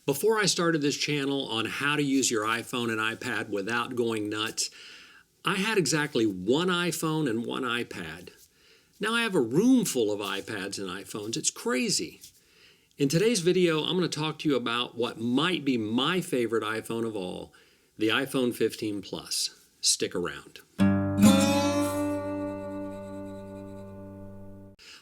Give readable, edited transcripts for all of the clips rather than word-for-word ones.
Before I started this channel on how to use your iPhone and iPad without going nuts, I had exactly one iPhone and one iPad. Now I have a room full of iPads and iPhones. It's crazy. In today's video, I'm going to talk to you about what might be my favorite iPhone of all, the iPhone 15 Plus. Stick around.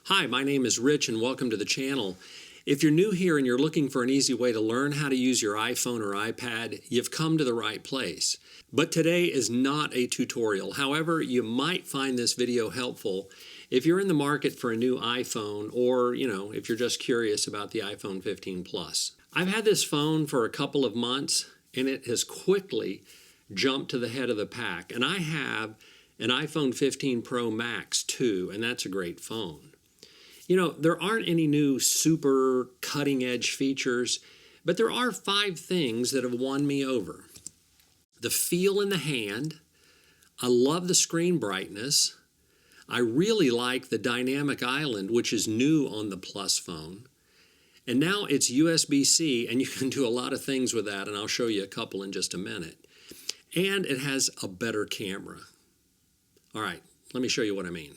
Hi, my name is Rich and welcome to the channel. If you're new here and you're looking for an easy way to learn how to use your iPhone or iPad, you've come to the right place. But today is not a tutorial. However, you might find this video helpful if you're in the market for a new iPhone or, if you're just curious about the iPhone 15 Plus. I've had this phone for a couple of months and it has quickly jumped to the head of the pack. And I have an iPhone 15 Pro Max too, and that's a great phone. There aren't any new super cutting-edge features, but there are 5 things that have won me over. The feel in the hand. I love the screen brightness. I really like the dynamic island, which is new on the Plus phone. And now it's USB-C, and you can do a lot of things with that, and I'll show you a couple in just a minute. And it has a better camera. All right, let me show you what I mean.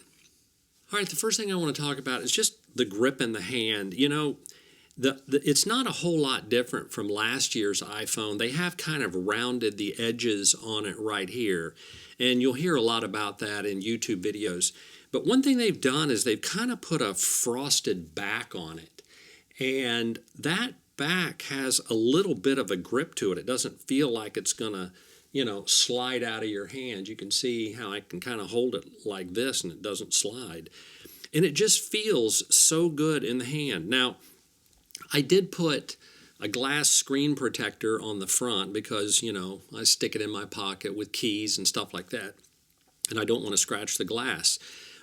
All right, the first thing I want to talk about is just the grip in the hand. It's not a whole lot different from last year's iPhone. They have kind of rounded the edges on it right here, and you'll hear a lot about that in YouTube videos. But one thing they've done is they've kind of put a frosted back on it, and that back has a little bit of a grip to it. It doesn't feel like it's going to slide out of your hand. You can see how I can kind of hold it like this and it doesn't slide. And it just feels so good in the hand. Now, I did put a glass screen protector on the front because, I stick it in my pocket with keys and stuff like that. And I don't want to scratch the glass.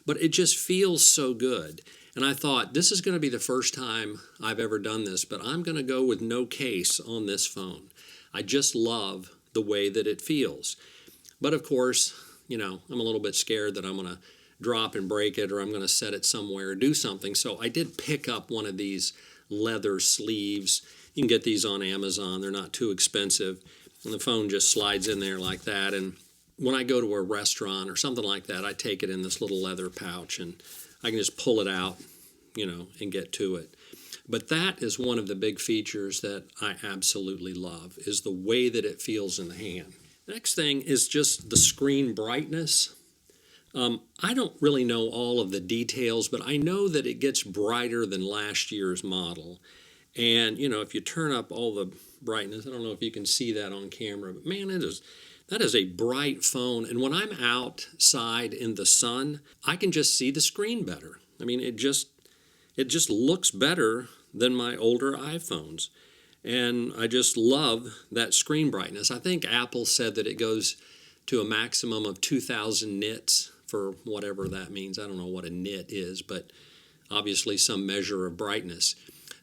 But it just feels so good. And I thought, this is going to be the first time I've ever done this, but I'm going to go with no case on this phone. I just love the way that it feels. But of course, I'm a little bit scared that I'm going to drop and break it or I'm going to set it somewhere or do something. So I did pick up one of these leather sleeves. You can get these on Amazon. They're not too expensive. And the phone just slides in there like that. And when I go to a restaurant or something like that, I take it in this little leather pouch and I can just pull it out, and get to it. But that is one of the big features that I absolutely love, is the way that it feels in the hand. The next thing is just the screen brightness. I don't really know all of the details, but I know that it gets brighter than last year's model. And, if you turn up all the brightness, I don't know if you can see that on camera, but man, that is a bright phone. And when I'm outside in the sun, I can just see the screen better. I mean, it just looks better than my older iPhones. And I just love that screen brightness. I think Apple said that it goes to a maximum of 2,000 nits for whatever that means. I don't know what a nit is, but obviously some measure of brightness.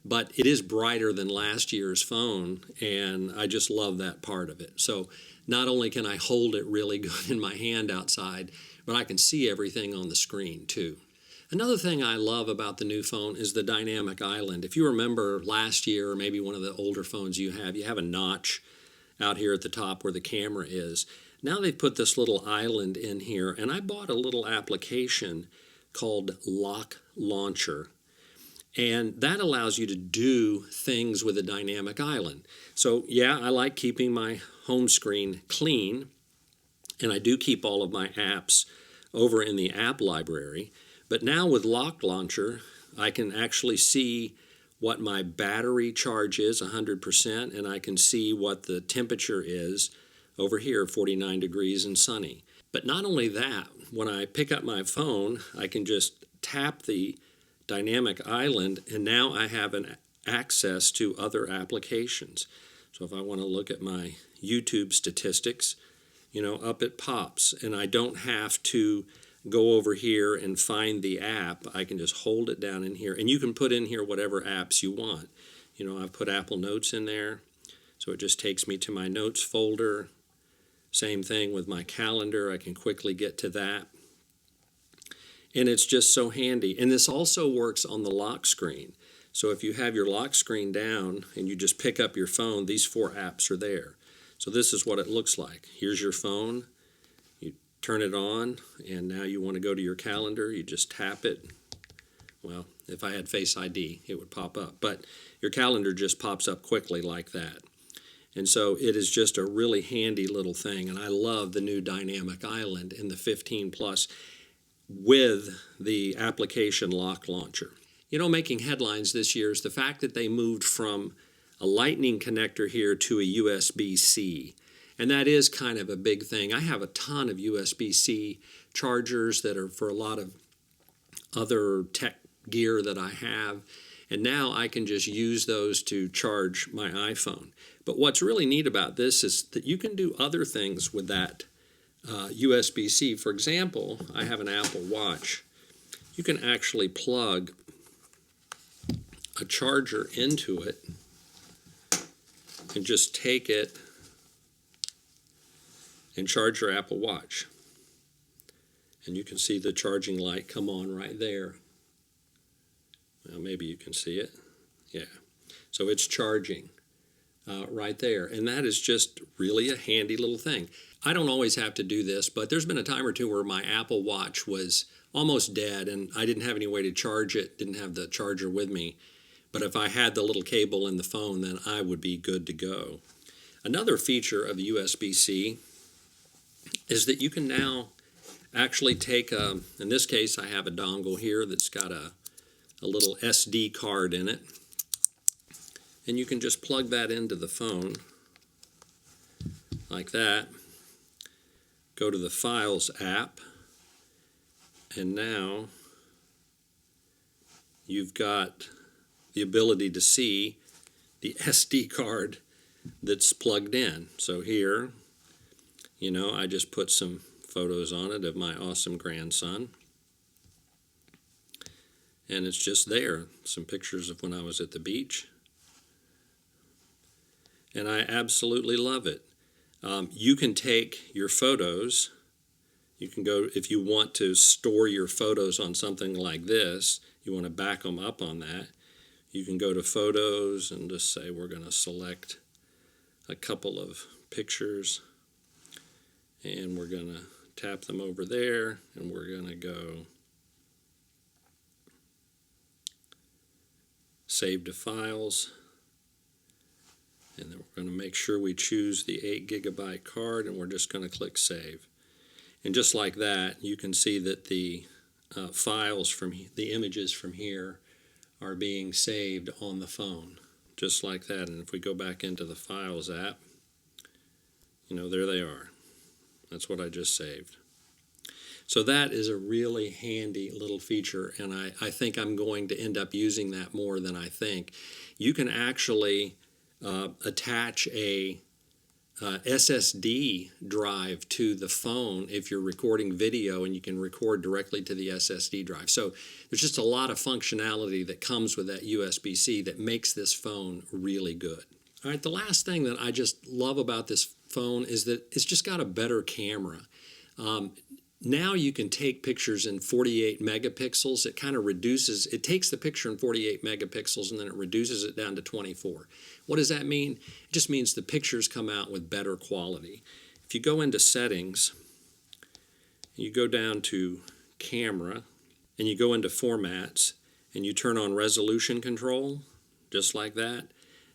But it is brighter than last year's phone, and I just love that part of it. So not only can I hold it really good in my hand outside, but I can see everything on the screen too. Another thing I love about the new phone is the dynamic island. If you remember last year, or maybe one of the older phones you have a notch out here at the top where the camera is. Now they've put this little island in here, and I bought a little application called Lock Launcher. And that allows you to do things with a dynamic island. So yeah, I like keeping my home screen clean, and I do keep all of my apps over in the app library. But now with Lock Launcher, I can actually see what my battery charge is, 100%, and I can see what the temperature is over here, 49 degrees and sunny. But not only that, when I pick up my phone, I can just tap the dynamic island, and now I have an access to other applications. So if I want to look at my YouTube statistics, up it pops, and I don't have to go over here and find the app. I can just hold it down in here, and you can put in here whatever apps you want. I've put Apple Notes in there, so it just takes me to my Notes folder. Same thing with my calendar. I can quickly get to that. And it's just so handy. And this also works on the lock screen. So if you have your lock screen down and you just pick up your phone, these 4 apps are there. So this is what it looks like. Here's your phone. You turn it on, and now you want to go to your calendar. You just tap it. Well, if I had Face ID, it would pop up. But your calendar just pops up quickly like that. And so it is just a really handy little thing. And I love the new Dynamic Island in the 15 Plus with the application lock launcher. You know, making headlines this year is the fact that they moved from a Lightning connector here to a USB-C. And that is kind of a big thing. I have a ton of USB-C chargers that are for a lot of other tech gear that I have. And now I can just use those to charge my iPhone. But what's really neat about this is that you can do other things with that USB-C. For example, I have an Apple Watch. You can actually plug a charger into it and just take it and charge your Apple Watch. And you can see the charging light come on right there. Well, maybe you can see it. Yeah. So it's charging right there. And that is just really a handy little thing. I don't always have to do this, but there's been a time or two where my Apple Watch was almost dead and I didn't have any way to charge it, didn't have the charger with me. But if I had the little cable in the phone, then I would be good to go. Another feature of USB-C is that you can now actually take in this case I have a dongle here that's got a little SD card in it. And you can just plug that into the phone like that. Go to the Files app. And now you've got the ability to see the SD card that's plugged in. So here, you know, I just put some photos on it of my awesome grandson. And it's just there, some pictures of when I was at the beach. And I absolutely love it. You can take your photos. You can go, if you want to store your photos on something like this, you want to back them up on that, you can go to Photos and just say we're going to select a couple of pictures and we're going to tap them over there and we're going to go Save to Files. And then we're going to make sure we choose the 8 gigabyte card and we're just going to click Save. And just like that, you can see that the files from the images from here are being saved on the phone, just like that. And if we go back into the Files app, you know, there they are. That's what I just saved. So that is a really handy little feature, and I think I'm going to end up using that more than I think. You can actually attach a SSD drive to the phone if you're recording video, and you can record directly to the SSD drive. So there's just a lot of functionality that comes with that USB-C that makes this phone really good. All right, the last thing that I just love about this phone is that it's just got a better camera. Now you can take pictures in 48 megapixels. It kind of reduces, it takes the picture in 48 megapixels and then it reduces it down to 24. What does that mean? It just means the pictures come out with better quality. If you go into Settings, you go down to Camera, and you go into Formats, and you turn on Resolution Control, just like that.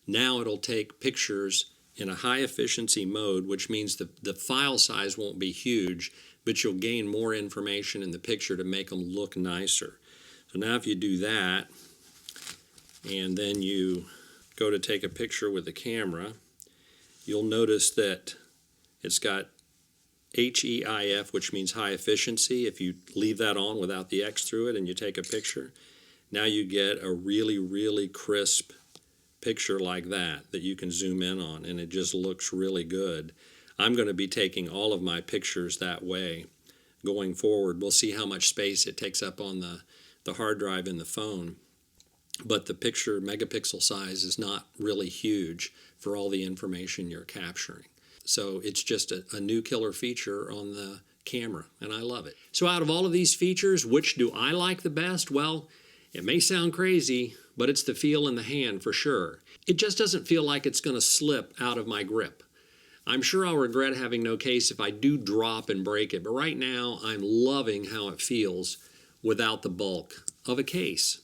Now it'll take pictures in a high efficiency mode, which means the file size won't be huge, but you'll gain more information in the picture to make them look nicer. So now if you do that, and then you go to take a picture with the camera, you'll notice that it's got HEIF, which means high efficiency. If you leave that on without the X through it and you take a picture, now you get a really, really crisp picture like that you can zoom in on, and it just looks really good. I'm going to be taking all of my pictures that way going forward. We'll see how much space it takes up on the hard drive in the phone. But the picture megapixel size is not really huge for all the information you're capturing. So it's just a new killer feature on the camera, and I love it. So out of all of these features, which do I like the best? Well, It may sound crazy, but it's the feel in the hand for sure. It just doesn't feel like it's going to slip out of my grip. I'm sure I'll regret having no case if I do drop and break it, but right now I'm loving how it feels without the bulk of a case.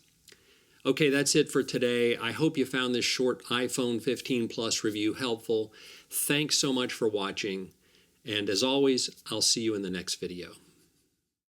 Okay, that's it for today. I hope you found this short iPhone 15 Plus review helpful. Thanks so much for watching, and as always, I'll see you in the next video.